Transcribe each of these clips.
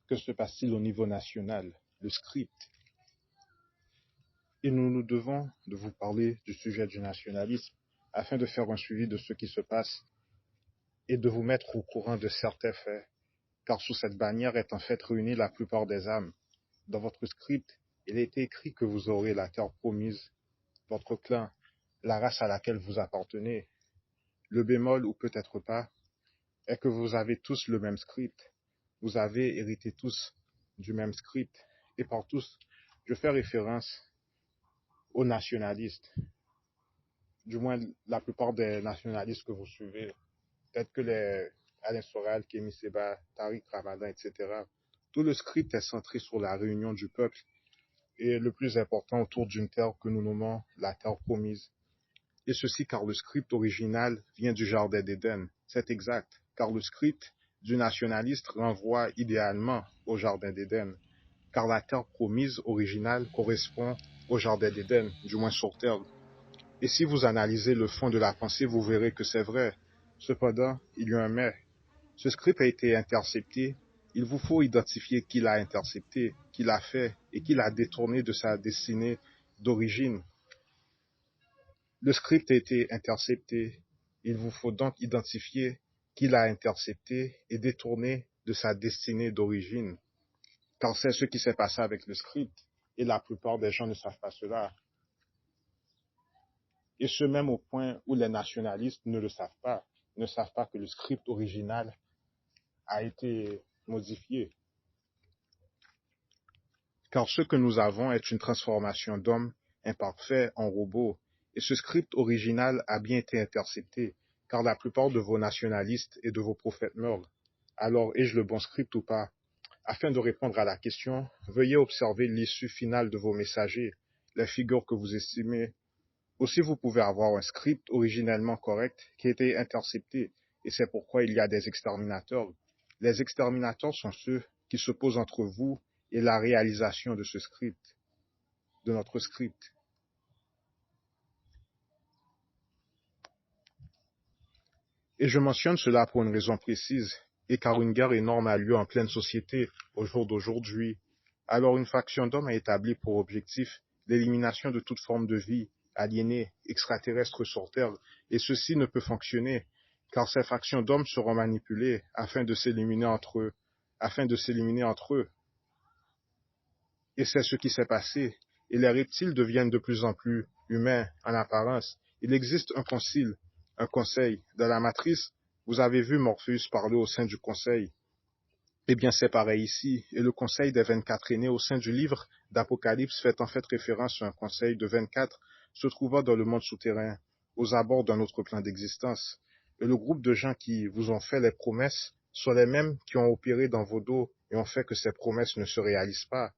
Que se passe-t-il au niveau national? Le script. Et nous devons de vous parler du sujet du nationalisme afin de faire un suivi de ce qui se passe et de vous mettre au courant de certains faits, car sous cette bannière est en fait réunie la plupart des âmes. Dans votre script, il a été écrit que vous aurez la terre promise, votre clan, la race à laquelle vous appartenez. Le bémol, ou peut-être pas, est que vous avez tous le même script. Vous avez hérité tous du même script. Et par tous, je fais référence aux nationalistes. Du moins, la plupart des nationalistes que vous suivez, peut-être que les Alain Soral, Kémy Séba, Tariq Ramadan, etc. Tout le script est centré sur la réunion du peuple et le plus important autour d'une terre que nous nommons la terre promise. Et ceci car le script original vient du Jardin d'Éden. C'est exact, car le script du nationaliste renvoie idéalement au Jardin d'Éden, car la terre promise originale correspond au Jardin d'Éden, du moins sur terre. Et si vous analysez le fond de la pensée, vous verrez que c'est vrai. Cependant, il y a un mais. Ce script a été intercepté. Il vous faut identifier qui l'a intercepté, qui l'a fait et qui l'a détourné de sa destinée d'origine. Le script a été intercepté. Il vous faut donc identifier qui l'a intercepté et détourné de sa destinée d'origine. Car c'est ce qui s'est passé avec le script. Et la plupart des gens ne savent pas cela. Et ce même au point où les nationalistes ne le savent pas, ne savent pas que le script original a été modifié. Car ce que nous avons est une transformation d'homme imparfait en robot. Et ce script original a bien été intercepté, car la plupart de vos nationalistes et de vos prophètes meurent. Alors, ai-je le bon script ou pas? Afin de répondre à la question, veuillez observer l'issue finale de vos messagers, les figures que vous estimez. Aussi, vous pouvez avoir un script originellement correct qui a été intercepté, et c'est pourquoi il y a des exterminateurs. Les exterminateurs sont ceux qui se posent entre vous et la réalisation de ce script, de notre script. Et je mentionne cela pour une raison précise, et car une guerre énorme a lieu en pleine société au jour d'aujourd'hui. Alors une faction d'hommes a établi pour objectif l'élimination de toute forme de vie, aliénée, extraterrestre sur Terre, et ceci ne peut fonctionner, car ces factions d'hommes seront manipulées afin de s'éliminer entre eux. Et c'est ce qui s'est passé. Et les reptiles deviennent de plus en plus humains en apparence. Il existe un conseil. Dans la matrice, vous avez vu Morpheus parler au sein du conseil. Eh bien, c'est pareil ici. Et le conseil des 24 aînés au sein du livre d'Apocalypse fait en fait référence à un conseil de 24 se trouvant dans le monde souterrain, aux abords d'un autre plan d'existence. Et le groupe de gens qui vous ont fait les promesses sont les mêmes qui ont opéré dans vos dos et ont fait que ces promesses ne se réalisent pas.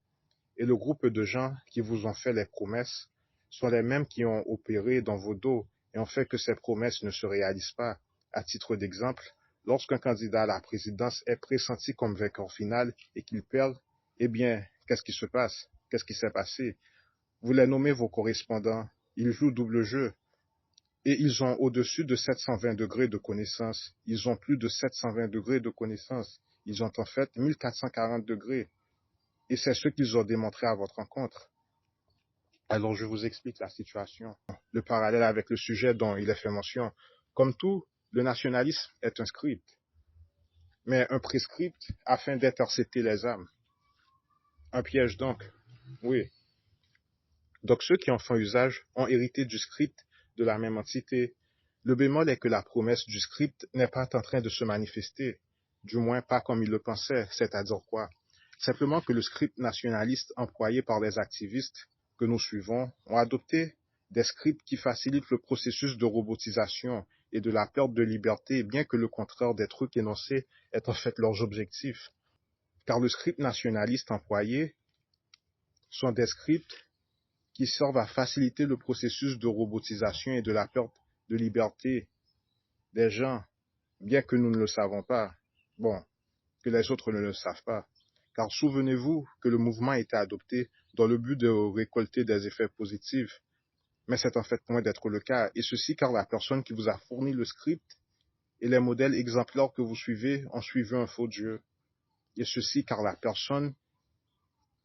Et le groupe de gens qui vous ont fait les promesses sont les mêmes qui ont opéré dans vos dos et ont fait que ces promesses ne se réalisent pas. À titre d'exemple, lorsqu'un candidat à la présidence est pressenti comme vainqueur final et qu'il perd, eh bien, qu'est-ce qui se passe? Qu'est-ce qui s'est passé? Vous les nommez vos correspondants. Ils jouent double jeu. Et ils ont au-dessus de 720 degrés de connaissance. Ils ont plus de 720 degrés de connaissance. Ils ont en fait 1440 degrés. Et c'est ce qu'ils ont démontré à votre rencontre. Alors je vous explique la situation. Le parallèle avec le sujet dont il est fait mention. Comme tout, le nationalisme est un script, mais un prescript afin d'intercepter les âmes. Un piège donc. Oui. Donc ceux qui en font usage ont hérité du script de la même entité. Le bémol est que la promesse du script n'est pas en train de se manifester, du moins pas comme ils le pensaient, c'est-à-dire quoi? Simplement que le script nationaliste employé par les activistes que nous suivons ont adopté des scripts qui facilitent le processus de robotisation et de la perte de liberté, bien que le contraire des trucs énoncés est en fait leurs objectifs. Car le script nationaliste employé sont des scripts qui servent à faciliter le processus de robotisation et de la perte de liberté des gens, bien que nous ne le savons pas. Bon, que les autres ne le savent pas. Car souvenez-vous que le mouvement a été adopté dans le but de récolter des effets positifs. Mais c'est en fait loin d'être le cas. Et ceci car la personne qui vous a fourni le script et les modèles exemplaires que vous suivez ont suivi un faux Dieu. Et ceci car la personne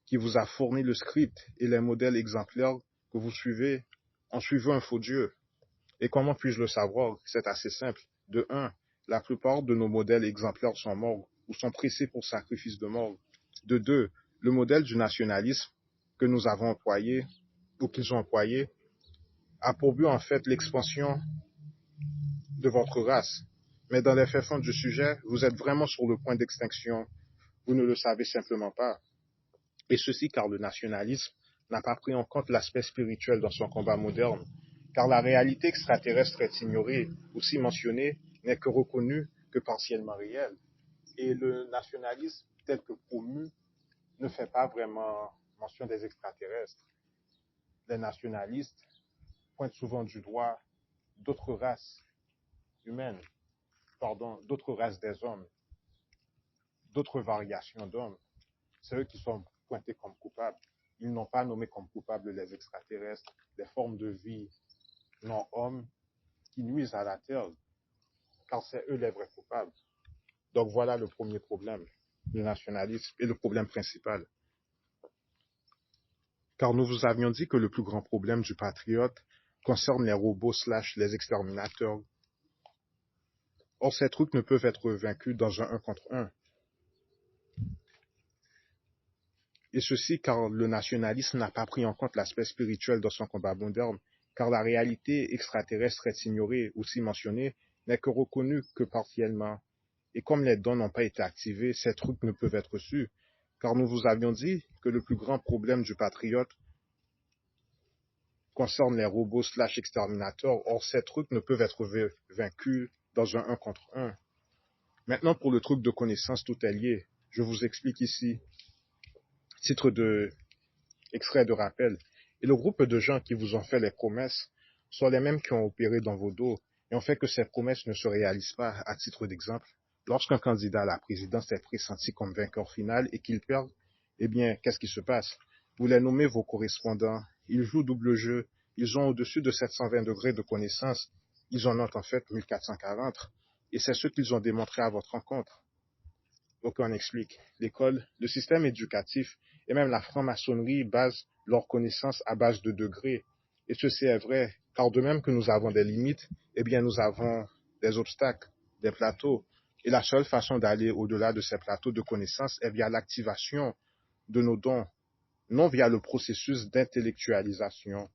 qui vous a fourni le script et les modèles exemplaires que vous suivez en suivant un faux Dieu. Et comment puis-je le savoir? C'est assez simple. De un, la plupart de nos modèles exemplaires sont morts ou sont pressés pour sacrifice de mort. De deux, le modèle du nationalisme que nous avons employé ou qu'ils ont employé a pour but en fait l'expansion de votre race. Mais dans les faits fonds du sujet, vous êtes vraiment sur le point d'extinction. Vous ne le savez simplement pas. Et ceci car le nationalisme n'a pas pris en compte l'aspect spirituel dans son combat moderne, car la réalité extraterrestre est ignorée, aussi mentionnée, n'est que reconnue que partiellement réelle. Et le nationalisme tel que promu ne fait pas vraiment mention des extraterrestres. Les nationalistes pointent souvent du doigt d'autres races humaines, d'autres races des hommes, d'autres variations d'hommes. C'est eux qui sont pointés comme coupables. Ils n'ont pas nommé comme coupables les extraterrestres, les formes de vie non-hommes qui nuisent à la Terre, car c'est eux les vrais coupables. Donc voilà le premier problème, le nationalisme, et le problème principal. Car nous vous avions dit que le plus grand problème du patriote concerne les robots / les exterminateurs. Or, ces trucs ne peuvent être vaincus dans un 1 contre 1. Et ceci car le nationalisme n'a pas pris en compte l'aspect spirituel dans son combat moderne, car la réalité extraterrestre est ignorée, aussi mentionnée, n'est que reconnue que partiellement. Et comme les dons n'ont pas été activés, ces trucs ne peuvent être reçus, car nous vous avions dit que le plus grand problème du patriote concerne les robots / exterminateurs. Or, ces trucs ne peuvent être vaincus dans un 1 contre 1. Maintenant, pour le truc de connaissance, tout est lié. Je vous explique ici. Titre de extrait de rappel. Et le groupe de gens qui vous ont fait les promesses sont les mêmes qui ont opéré dans vos dos et ont fait que ces promesses ne se réalisent pas. À titre d'exemple, lorsqu'un candidat à la présidence est pressenti comme vainqueur final et qu'il perd, eh bien, qu'est-ce qui se passe? Vous les nommez vos correspondants. Ils jouent double jeu. Ils ont au-dessus de 720 degrés de connaissance. Ils en ont en fait 1440. Et c'est ce qu'ils ont démontré à votre rencontre. Donc on explique. L'école, le système éducatif et même la franc-maçonnerie basent leurs connaissances à base de degrés. Et ceci est vrai, car de même que nous avons des limites, eh bien nous avons des obstacles, des plateaux. Et la seule façon d'aller au-delà de ces plateaux de connaissances est via l'activation de nos dons, non via le processus d'intellectualisation.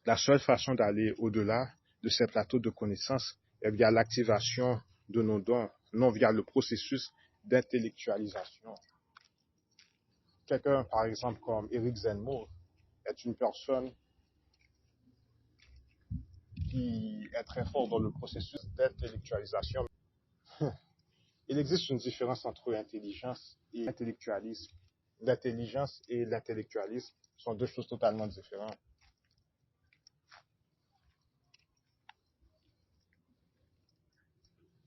La seule façon d'aller au-delà de ces plateaux de connaissances est via l'activation de nos dons, non via le processus d'intellectualisation. Quelqu'un, par exemple, comme Éric Zemmour, est une personne qui est très fort dans le processus d'intellectualisation. Il existe une différence entre intelligence et intellectualisme. L'intelligence et l'intellectualisme sont deux choses totalement différentes.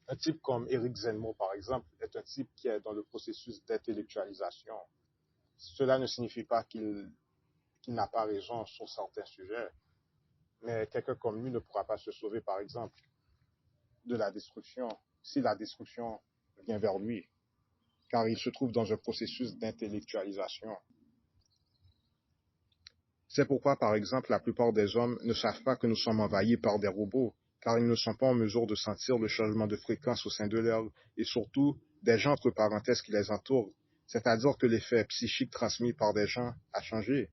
Un type comme Éric Zemmour, par exemple, est un type qui est dans le processus d'intellectualisation. Cela ne signifie pas qu'il n'a pas raison sur certains sujets, mais quelqu'un comme lui ne pourra pas se sauver, par exemple, de la destruction si la destruction vient vers lui, car il se trouve dans un processus d'intellectualisation. C'est pourquoi, par exemple, la plupart des hommes ne savent pas que nous sommes envahis par des robots, car ils ne sont pas en mesure de sentir le changement de fréquence au sein de l'œil, et surtout des gens entre parenthèses qui les entourent, c'est-à-dire que l'effet psychique transmis par des gens a changé.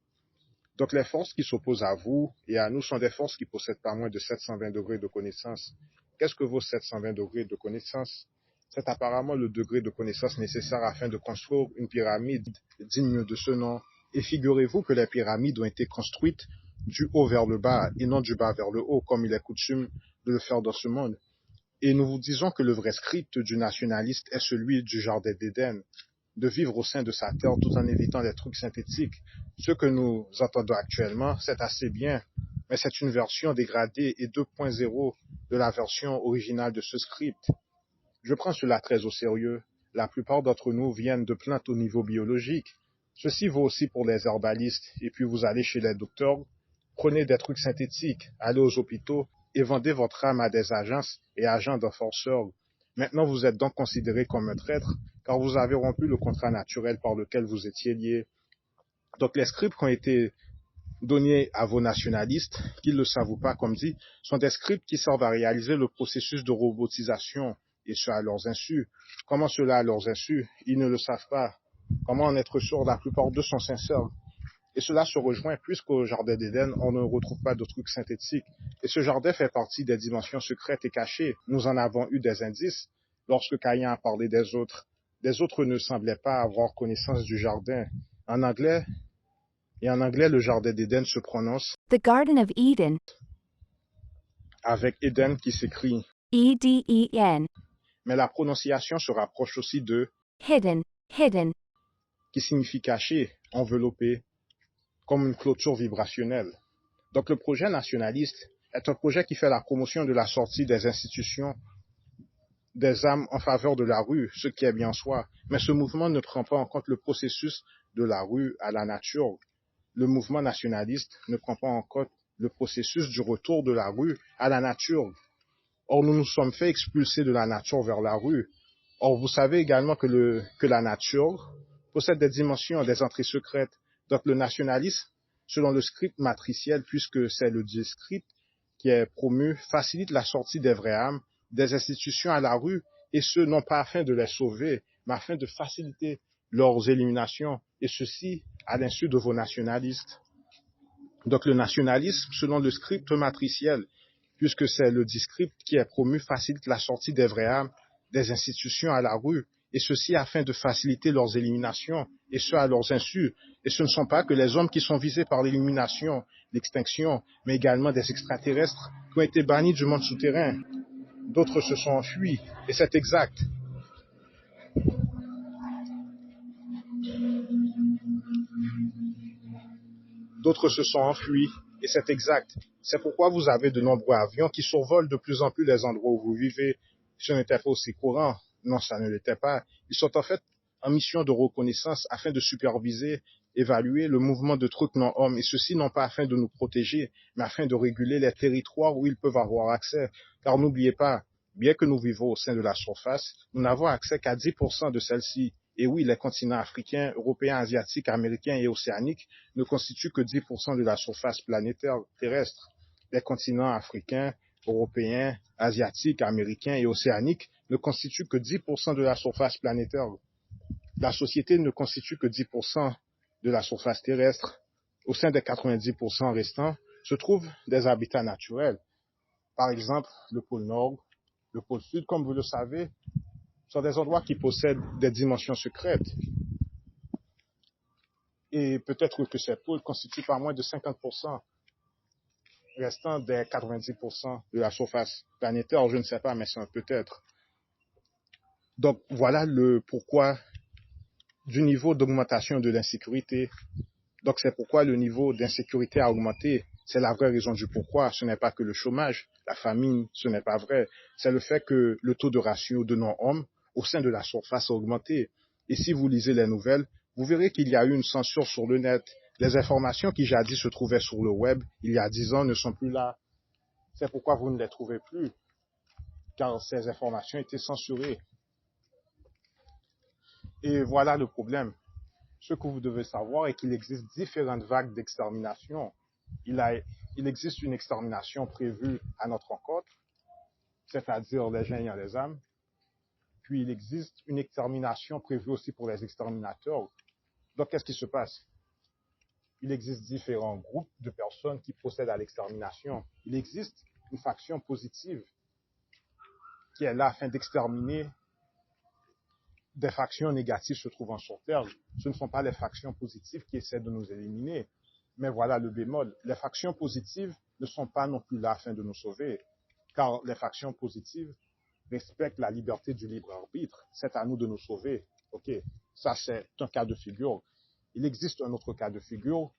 Donc les forces qui s'opposent à vous et à nous sont des forces qui possèdent pas moins de 720 degrés de connaissance. Qu'est-ce que vaut 720 degrés de connaissance? C'est apparemment le degré de connaissance nécessaire afin de construire une pyramide digne de ce nom. Et figurez-vous que les pyramides ont été construites du haut vers le bas et non du bas vers le haut, comme il est coutume de le faire dans ce monde. Et nous vous disons que le vrai script du nationaliste est celui du jardin d'Éden, de vivre au sein de sa terre tout en évitant les trucs synthétiques. Ce que nous entendons actuellement, c'est assez bien, mais c'est une version dégradée et 2.0 de la version originale de ce script. Je prends cela très au sérieux. La plupart d'entre nous viennent de plantes au niveau biologique. Ceci vaut aussi pour les herbalistes. Et puis vous allez chez les docteurs, prenez des trucs synthétiques, allez aux hôpitaux et vendez votre âme à des agences et agents de forceurs. Maintenant, vous êtes donc considéré comme un traître, car vous avez rompu le contrat naturel par lequel vous étiez lié. Donc les scripts qui ont été donnés à vos nationalistes, qu'ils ne le savent ou pas, comme dit, sont des scripts qui servent à réaliser le processus de robotisation, et ce à leurs insus. Comment cela à leurs insus? Ils ne le savent pas. Comment en être sûr? La plupart d'eux sont sincères. Et cela se rejoint puisqu'au Jardin d'Éden, on ne retrouve pas de trucs synthétiques. Et ce jardin fait partie des dimensions secrètes et cachées. Nous en avons eu des indices lorsque Caïn a parlé des autres. Les autres ne semblaient pas avoir connaissance du jardin. En anglais, le Jardin d'Éden se prononce The Garden of Eden. avec Éden qui s'écrit. E-D-E-N. Mais la prononciation se rapproche aussi de Hidden. Hidden. qui signifie caché, enveloppé, comme une clôture vibrationnelle. Donc le projet nationaliste est un projet qui fait la promotion de la sortie des institutions des âmes en faveur de la rue, ce qui est bien en soi. Mais ce mouvement ne prend pas en compte le processus de la rue à la nature. Le mouvement nationaliste ne prend pas en compte le processus du retour de la rue à la nature. Or, nous nous sommes fait expulser de la nature vers la rue. Or, vous savez également que la nature possède des dimensions, des entrées secrètes. Donc, le nationalisme, selon le script matriciel, puisque c'est le dit script qui est promu, facilite la sortie des vraies âmes des institutions à la rue, et ce, non pas afin de les sauver, mais afin de faciliter leurs éliminations, et ceci à l'insu de vos nationalistes. Donc, le nationalisme, selon le script matriciel, puisque c'est le dit script qui est promu, facilite la sortie des vraies âmes des institutions à la rue, et ceci afin de faciliter leurs éliminations, et ce à leurs insus. Et ce ne sont pas que les hommes qui sont visés par l'élimination, l'extinction, mais également des extraterrestres qui ont été bannis du monde souterrain. D'autres se sont enfuis, et c'est exact. D'autres se sont enfuis, et c'est exact. C'est pourquoi vous avez de nombreux avions qui survolent de plus en plus les endroits où vous vivez. Ce n'était pas aussi courant. Non, ça ne l'était pas. Ils sont en fait en mission de reconnaissance afin de superviser, évaluer le mouvement de trucs non-hommes, et ceci non pas afin de nous protéger, mais afin de réguler les territoires où ils peuvent avoir accès. Car n'oubliez pas, bien que nous vivons au sein de la surface, nous n'avons accès qu'à 10% de celle-ci. Et oui, les continents africains, européens, asiatiques, américains et océaniques ne constituent que 10% de la surface planétaire terrestre. Les continents africains, européens, asiatiques, américains et océaniques ne constituent que 10% de la surface planétaire. La société ne constitue que 10% de la surface terrestre. Au sein des 90% restants se trouvent des habitats naturels. Par exemple, le pôle Nord, le pôle Sud, comme vous le savez, sont des endroits qui possèdent des dimensions secrètes. Et peut-être que ces pôles constituent pas moins de 50% restant des 90% de la surface planétaire. Je ne sais pas, mais c'est un peut-être. Donc voilà le pourquoi du niveau d'augmentation de l'insécurité. Donc c'est pourquoi le niveau d'insécurité a augmenté. C'est la vraie raison du pourquoi. Ce n'est pas que le chômage, la famine, ce n'est pas vrai. C'est le fait que le taux de ratio de non-hommes au sein de la surface a augmenté. Et si vous lisez les nouvelles, vous verrez qu'il y a eu une censure sur le net. Les informations qui jadis se trouvaient sur le web, il y a 10 ans, ne sont plus là. C'est pourquoi vous ne les trouvez plus, car ces informations étaient censurées. Et voilà le problème. Ce que vous devez savoir est qu'il existe différentes vagues d'extermination. Il existe une extermination prévue à notre encontre, c'est-à-dire les gens ayant les âmes. Puis il existe une extermination prévue aussi pour les exterminateurs. Donc qu'est-ce qui se passe? Il existe différents groupes de personnes qui procèdent à l'extermination. Il existe une faction positive qui est là afin d'exterminer des factions négatives se trouvant sur Terre. Ce ne sont pas les factions positives qui essaient de nous éliminer. Mais voilà le bémol. Les factions positives ne sont pas non plus là afin de nous sauver, car les factions positives respectent la liberté du libre arbitre. C'est à nous de nous sauver. Ok, ça c'est un cas de figure. Il existe un autre cas de figure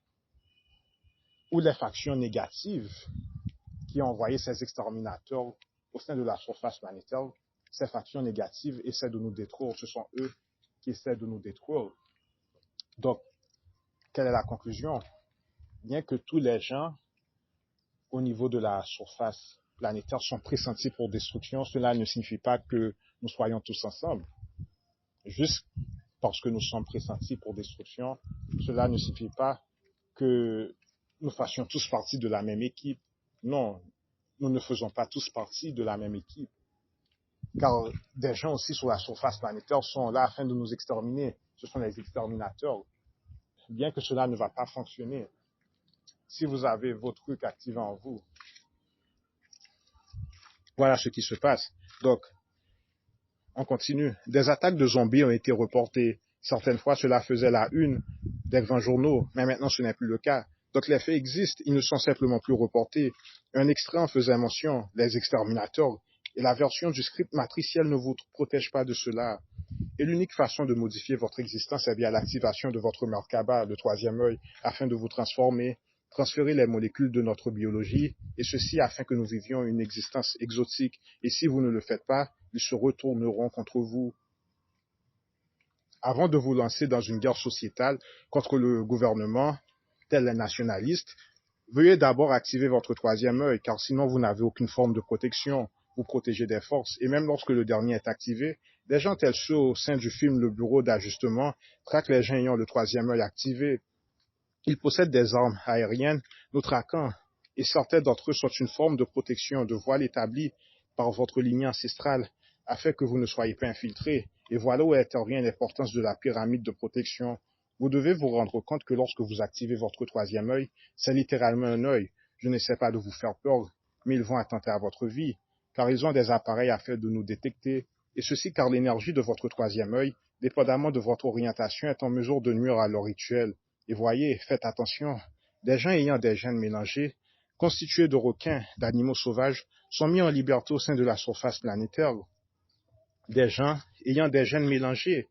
où les factions négatives qui ont envoyé ces exterminateurs au sein de la surface planétaire, ces factions négatives essaient de nous détruire. Ce sont eux qui essaient de nous détruire. Donc, quelle est la conclusion? Bien que tous les gens au niveau de la surface planétaires sont pressentis pour destruction, cela ne signifie pas que nous soyons tous ensemble. Juste parce que nous sommes pressentis pour destruction, cela ne signifie pas que nous fassions tous partie de la même équipe. Non, nous ne faisons pas tous partie de la même équipe. Car des gens aussi sur la surface planétaire sont là afin de nous exterminer. Ce sont les exterminateurs. Bien que cela ne va pas fonctionner, si vous avez vos trucs activés en vous, voilà ce qui se passe. Donc, on continue. Des attaques de zombies ont été reportées. Certaines fois, cela faisait la une des grands journaux, mais maintenant ce n'est plus le cas. Donc les faits existent, ils ne sont simplement plus reportés. Un extrait en faisait mention, les exterminateurs, et la version du script matriciel ne vous protège pas de cela. Et l'unique façon de modifier votre existence est via l'activation de votre Merkaba, le troisième œil, afin de vous transformer, transférer les molécules de notre biologie, et ceci afin que nous vivions une existence exotique. Et si vous ne le faites pas, ils se retourneront contre vous. Avant de vous lancer dans une guerre sociétale contre le gouvernement, tel les nationalistes, veuillez d'abord activer votre troisième œil, car sinon vous n'avez aucune forme de protection. Vous protégez des forces, et même lorsque le dernier est activé, des gens tels ceux au sein du film Le Bureau d'ajustement traquent les gens ayant le troisième œil activé. Ils possèdent des armes aériennes, nous traquant, et certains d'entre eux sont une forme de protection, de voile établie par votre lignée ancestrale, afin que vous ne soyez pas infiltrés. Et voilà où intervient l'importance de la pyramide de protection. Vous devez vous rendre compte que lorsque vous activez votre troisième œil, c'est littéralement un œil. Je n'essaie pas de vous faire peur, mais ils vont attenter à votre vie, car ils ont des appareils afin de nous détecter, et ceci car l'énergie de votre troisième œil, dépendamment de votre orientation, est en mesure de nuire à leur rituel. Et voyez, faites attention, des gens ayant des gènes mélangés, constitués de requins, d'animaux sauvages, sont mis en liberté au sein de la surface planétaire. Des gens ayant des gènes mélangés,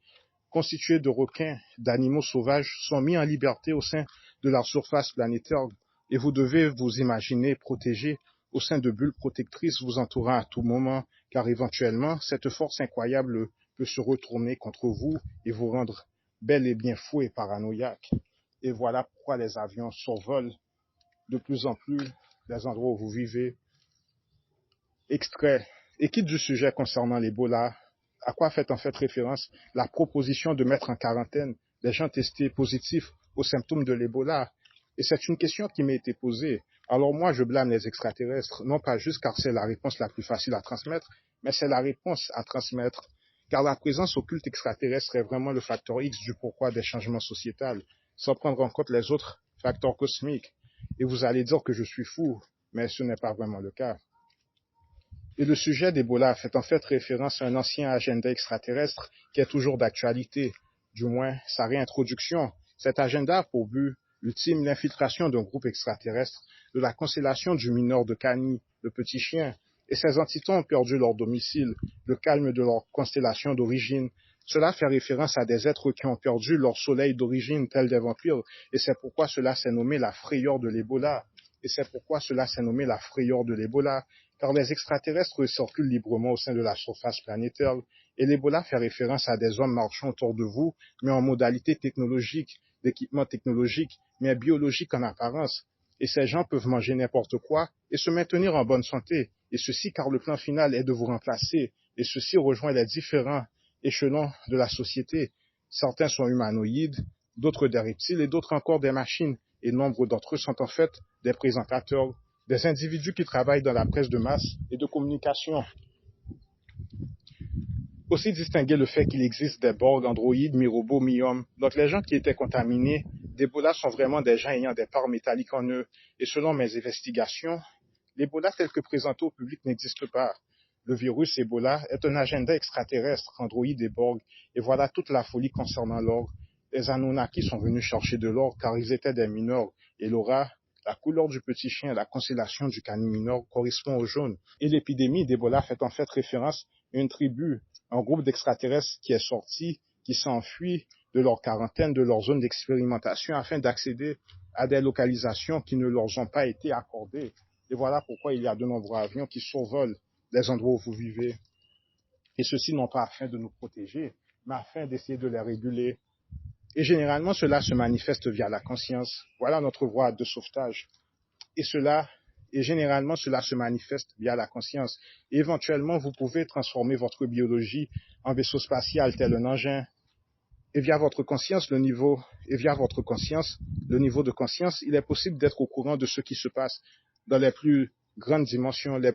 constitués de requins, d'animaux sauvages, sont mis en liberté au sein de la surface planétaire. Et vous devez vous imaginer protégés au sein de bulles protectrices vous entourant à tout moment, car éventuellement, cette force incroyable peut se retourner contre vous et vous rendre bel et bien fou et paranoïaque. Et voilà pourquoi les avions survolent de plus en plus les endroits où vous vivez. Extrait. Et quitte du sujet concernant l'Ebola, à quoi fait en fait référence la proposition de mettre en quarantaine les gens testés positifs aux symptômes de l'Ebola? Et c'est une question qui m'a été posée. Alors moi, je blâme les extraterrestres, non pas juste car c'est la réponse la plus facile à transmettre, mais c'est la réponse à transmettre, car la présence occulte extraterrestre est vraiment le facteur X du pourquoi des changements sociétals, sans prendre en compte les autres facteurs cosmiques. Et vous allez dire que je suis fou, mais ce n'est pas vraiment le cas. Et le sujet d'Ebola fait en fait référence à un ancien agenda extraterrestre qui est toujours d'actualité, du moins sa réintroduction. Cet agenda a pour but ultime l'infiltration d'un groupe extraterrestre de la constellation du mineur de Cani, le petit chien, et ces entités ont perdu leur domicile, le calme de leur constellation d'origine. Cela fait référence à des êtres qui ont perdu leur soleil d'origine, tels des vampires, et c'est pourquoi cela s'est nommé la frayeur de l'Ebola. Car les extraterrestres circulent librement au sein de la surface planétaire, et l'Ebola fait référence à des hommes marchant autour de vous, mais en modalité technologique, d'équipement technologique, mais biologique en apparence. Et ces gens peuvent manger n'importe quoi et se maintenir en bonne santé, et ceci car le plan final est de vous remplacer, et ceci rejoint les différents échelons de la société. Certains sont humanoïdes, d'autres des reptiles et d'autres encore des machines, et nombre d'entre eux sont en fait des présentateurs, des individus qui travaillent dans la presse de masse et de communication. Aussi distinguer le fait qu'il existe des Borg, androïdes, mi-robots, mi-hommes. Donc les gens qui étaient contaminés d'Ebola sont vraiment des gens ayant des parts métalliques en eux. Et selon mes investigations, l'Ebola tel que présenté au public n'existe pas. Le virus Ebola est un agenda extraterrestre, androïdes et Borg. Et voilà toute la folie concernant l'or. Les Anunnaki sont venus chercher de l'or car ils étaient des mineurs. Et l'aura, la couleur du petit chien, la constellation du Cani mineur correspond au jaune. Et l'épidémie d'Ebola fait en fait référence à une tribu, un groupe d'extraterrestres qui est sorti, qui s'est enfui de leur quarantaine, de leur zone d'expérimentation afin d'accéder à des localisations qui ne leur ont pas été accordées. Et voilà pourquoi il y a de nombreux avions qui survolent les endroits où vous vivez. Et ceci non pas afin de nous protéger, mais afin d'essayer de les réguler. Et généralement, cela se manifeste via la conscience. Voilà notre voie de sauvetage. Et cela Et généralement, cela se manifeste via la conscience. Et éventuellement, vous pouvez transformer votre biologie en vaisseau spatial tel un engin. Et via votre conscience, le niveau de conscience, il est possible d'être au courant de ce qui se passe dans les plus grandes dimensions, les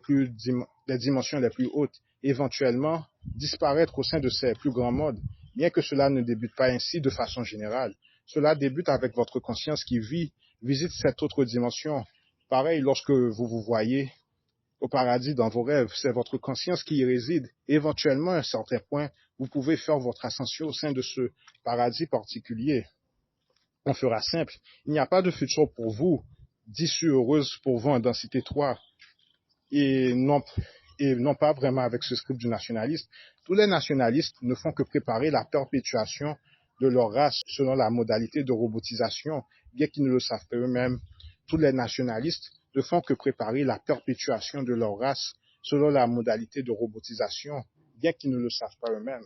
dimensions les plus hautes, et éventuellement disparaître au sein de ces plus grands modes, bien que cela ne débute pas ainsi de façon générale. Cela débute avec votre conscience qui visite cette autre dimension. Pareil, lorsque vous vous voyez au paradis dans vos rêves, c'est votre conscience qui y réside. Et éventuellement, à un certain point, vous pouvez faire votre ascension au sein de ce paradis particulier. On fera simple. Il n'y a pas de futur pour vous, d'issue heureuse pour vous en densité 3. Et non pas vraiment avec ce script du nationaliste. Tous les nationalistes ne font que préparer la perpétuation de leur race selon la modalité de robotisation, bien qu'ils ne le savent pas eux-mêmes. Tous les nationalistes ne font que préparer la perpétuation de leur race selon la modalité de robotisation, bien qu'ils ne le savent pas eux-mêmes.